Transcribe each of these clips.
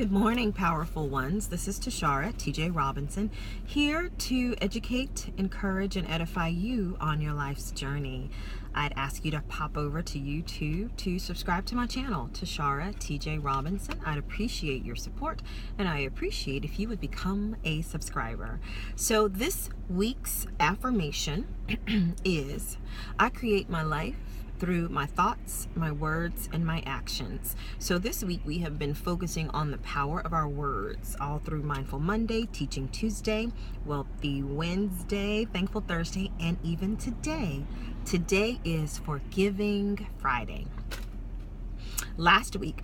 Good morning, powerful ones. This is Tashara, TJ Robinson, here to educate, encourage, and edify you on your life's journey. I'd ask you to pop over to YouTube to subscribe to my channel, Tashara, TJ Robinson. I'd appreciate your support, and I appreciate if you would become a subscriber. So this week's affirmation is, I create my life through my thoughts, my words, and my actions. So this week we have been focusing on the power of our words all through Mindful Monday, Teaching Tuesday, Wealthy Wednesday, Thankful Thursday, and even today. Today is Forgiving Friday. Last week,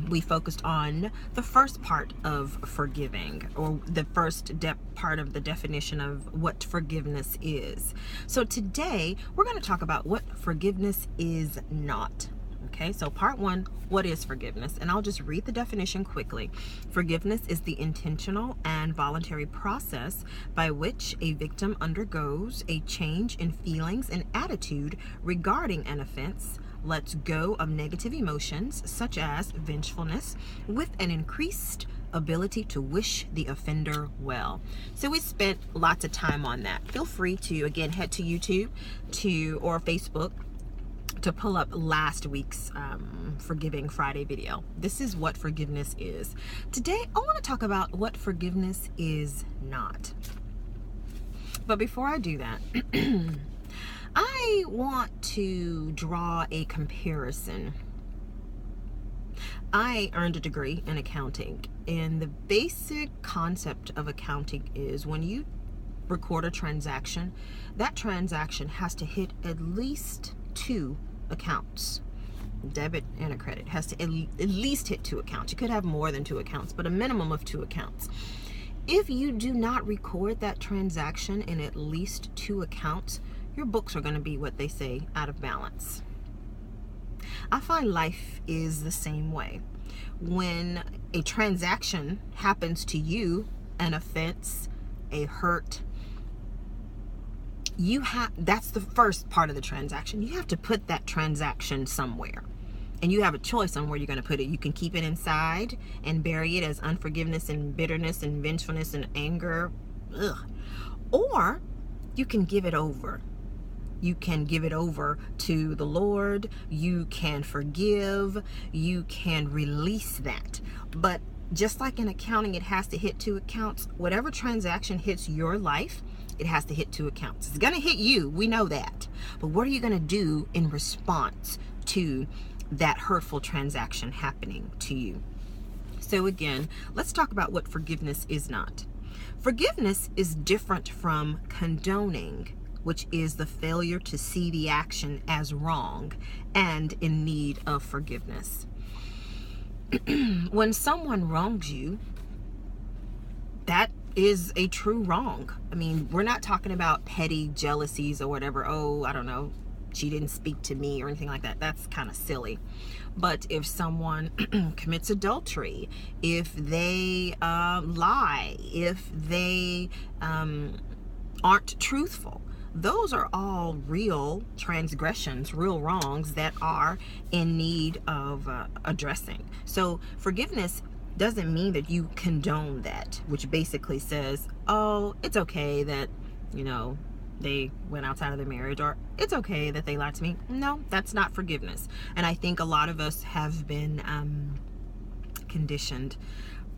we focused on the first part of forgiving, or the first part of the definition of what forgiveness is. So today, we're going to talk about what forgiveness is not. Okay, so part one, what is forgiveness? And I'll just read the definition quickly. Forgiveness is the intentional and voluntary process by which a victim undergoes a change in feelings and attitude regarding an offense, lets go of negative emotions such as vengefulness, with an increased ability to wish the offender well. So we spent lots of time on that. Feel free to, again, head to YouTube or Facebook to pull up last week's Forgiving Friday video. This is what forgiveness is. Today, I want to talk about what forgiveness is not. But before I do that, I want to draw a comparison. I earned a degree in accounting, and the basic concept of accounting is when you record a transaction, that transaction has to hit at least two accounts. Debit and a credit has to at least hit two accounts. You could have more than two accounts, but a minimum of two accounts. If you do not record that transaction in at least two accounts, your books are going to be, what they say, out of balance. I find life is the same way. When a transaction happens to you, an offense, a hurt, that's the first part of the transaction. You have to put that transaction somewhere. And you have a choice on where you're going to put it. You can keep it inside and bury it as unforgiveness and bitterness and vengefulness and anger. Or you can give it over. You can give it over to the Lord. You can forgive. You can release that. But just like in accounting, it has to hit two accounts. Whatever transaction hits your life, it has to hit two accounts. It's going to hit you. We know that. But what are you going to do in response to that hurtful transaction happening to you? So again, let's talk about what forgiveness is not. Forgiveness is different from condoning, which is the failure to see the action as wrong and in need of forgiveness. When someone wrongs you, that is a true wrong. I mean, we're not talking about petty jealousies or whatever. Oh, I don't know, she didn't speak to me or anything like that. That's kind of silly. But if someone commits adultery, if they lie, if they aren't truthful, those are all real transgressions, real wrongs that are in need of addressing. So forgiveness doesn't mean that you condone that, which basically says, oh, it's okay that, they went outside of their marriage, or it's okay that they lied to me. No, that's not forgiveness. And I think a lot of us have been conditioned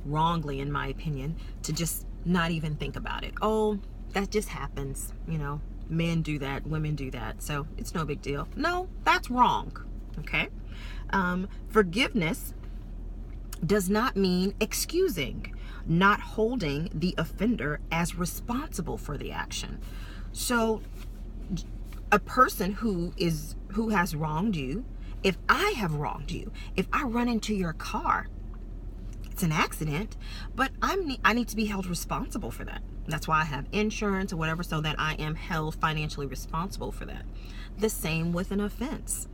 wrongly, in my opinion, to just not even think about it. Oh, that just happens. Men do that, women do that, so it's no big deal. No, that's wrong. Okay? Forgiveness does not mean excusing, not holding the offender as responsible for the action. So a person who has wronged you, if I have wronged you, if I run into your car, it's an accident, but I need to be held responsible for that. That's why I have insurance or whatever, so that I am held financially responsible for that. The same with an offense.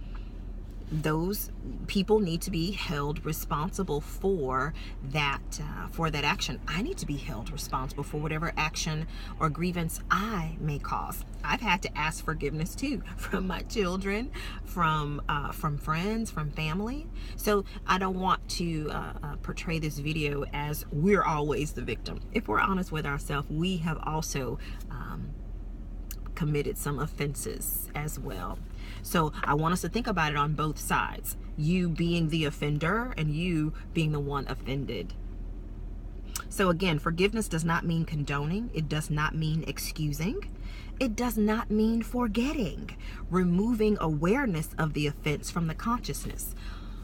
those people need to be held responsible for that action. I need to be held responsible for whatever action or grievance I may cause. I've had to ask forgiveness too, from my children, from friends, from family. So I don't want to portray this video as we're always the victim. If we're honest with ourselves, we have also committed some offenses as well. So I want us to think about it on both sides. You being the offender and you being the one offended. So again, forgiveness does not mean condoning. It does not mean excusing. It does not mean forgetting, removing awareness of the offense from the consciousness.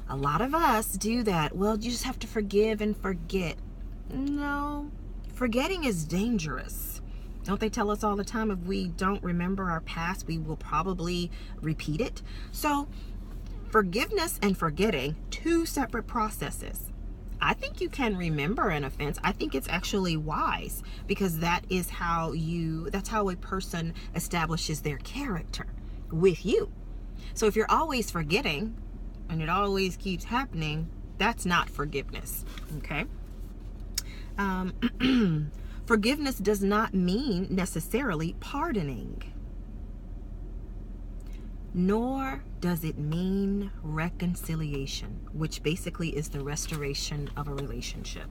A lot of us do that. Well, you just have to forgive and forget. No, forgetting is dangerous. Don't they tell us all the time, if we don't remember our past, we will probably repeat it? So forgiveness and forgetting, two separate processes. I think you can remember an offense. I think it's actually wise, because that's how a person establishes their character with you. So if you're always forgetting and it always keeps happening, that's not forgiveness. Okay. Forgiveness does not mean necessarily pardoning, nor does it mean reconciliation, which basically is the restoration of a relationship.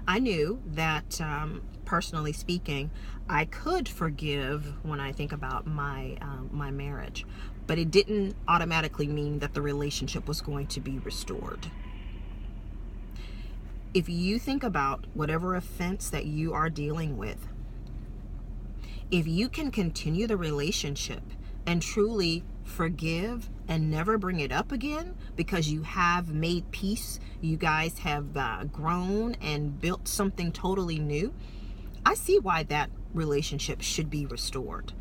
I knew that, personally speaking, I could forgive when I think about my marriage, but it didn't automatically mean that the relationship was going to be restored. If you think about whatever offense that you are dealing with, if you can continue the relationship and truly forgive and never bring it up again because you have made peace, you guys have grown and built something totally new, I see why that relationship should be restored.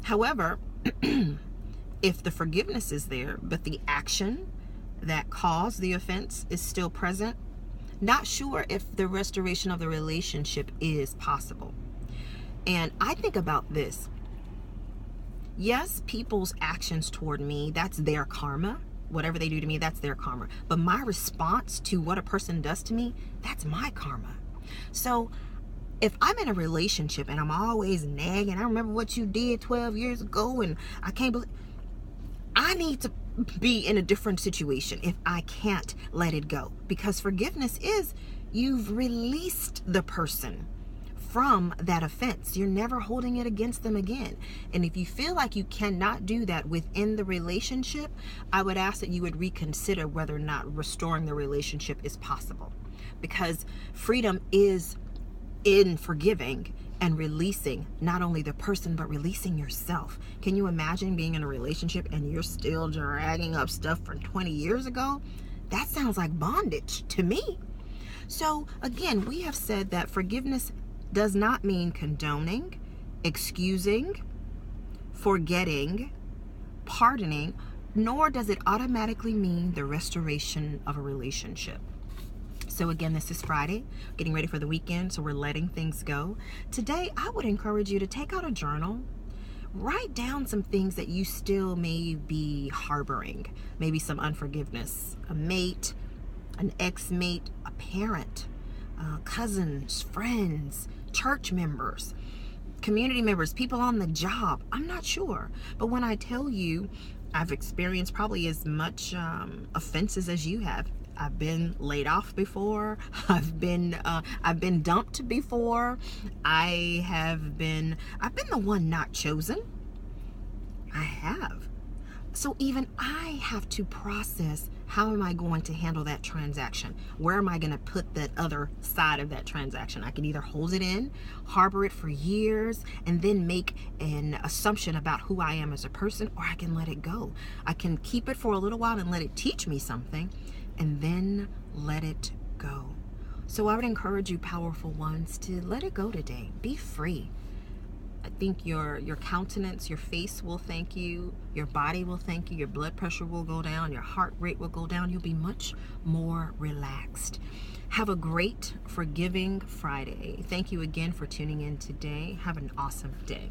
However, if the forgiveness is there, but the action that caused the offense is still present, not sure if the restoration of the relationship is possible. And I think about this. Yes, people's actions toward me, that's their karma. Whatever they do to me, that's their karma. But my response to what a person does to me, that's my karma. So if I'm in a relationship and I'm always nagging, I remember what you did 12 years ago and I can't believe, I need to be in a different situation if I can't let it go. Because forgiveness is, you've released the person from that offense. You're never holding it against them again. And if you feel like you cannot do that within the relationship, I would ask that you would reconsider whether or not restoring the relationship is possible. Because freedom is in forgiving and releasing not only the person, but releasing yourself. Can you imagine being in a relationship and you're still dragging up stuff from 20 years ago? That sounds like bondage to me. So again, we have said that forgiveness does not mean condoning, excusing, forgetting, pardoning, nor does it automatically mean the restoration of a relationship. So again, this is Friday, getting ready for the weekend, so we're letting things go. Today, I would encourage you to take out a journal, write down some things that you still may be harboring, maybe some unforgiveness, a mate, an ex-mate, a parent, cousins, friends, church members, community members, people on the job. I'm not sure. But when I tell you, I've experienced probably as much offenses as you have. I've been laid off before. I've been dumped before. I've been the one not chosen. I have. So even I have to process, how am I going to handle that transaction? Where am I going to put that other side of that transaction? I can either hold it in, harbor it for years, and then make an assumption about who I am as a person, or I can let it go. I can keep it for a little while and let it teach me something, and then let it go. So I would encourage you, powerful ones, to let it go today. Be free. I think your countenance, your face will thank you, your body will thank you, your blood pressure will go down, your heart rate will go down. You'll be much more relaxed. Have a great, forgiving Friday. Thank you again for tuning in today. Have an awesome day.